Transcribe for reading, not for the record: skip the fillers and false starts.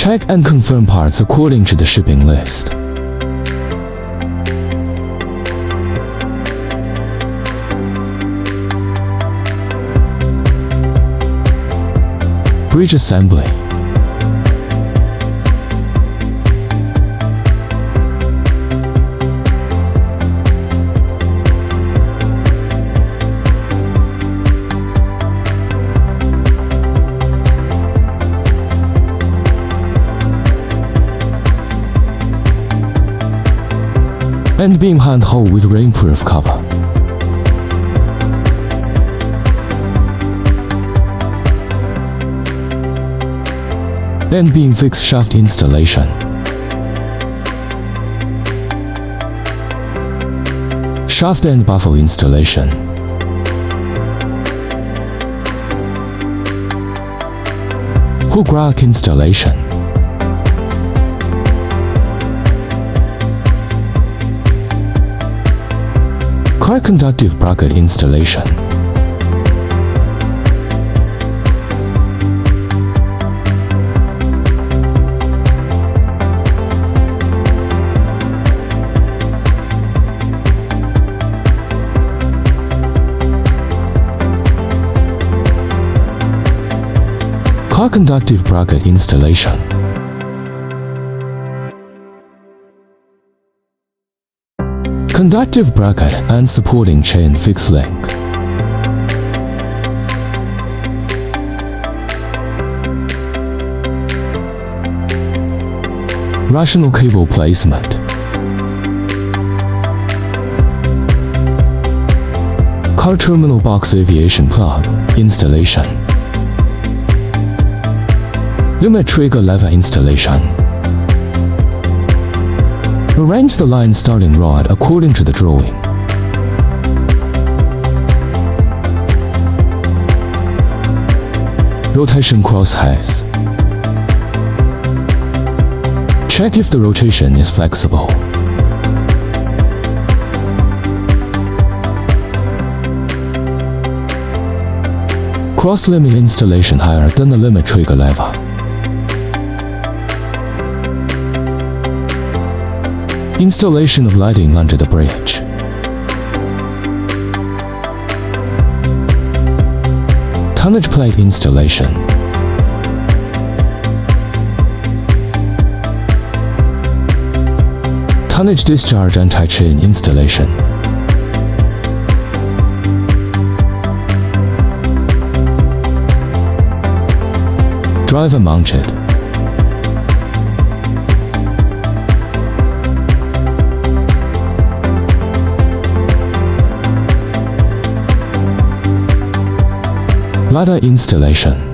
Check and confirm parts according to the shipping list. Bridge assembly. End beam handhold with rainproof cover. End beam fixed shaft installation. Shaft end baffle installation. Hook rack installation. Car conductive bracket installation. Car conductive bracket installation. Conductive bracket and supporting chain fixed link. Rational cable placement. Car terminal box aviation plug installation. Limit trigger lever installation. Arrange the line starting rod according to the drawing. Rotation crosshairs. Check if the rotation is flexible. Cross limit installation higher than the limit trigger lever. Installation of lighting under the bridge. Tonnage plate installation. Tonnage discharge anti-chain installation. Driver mounted. Ladder installation.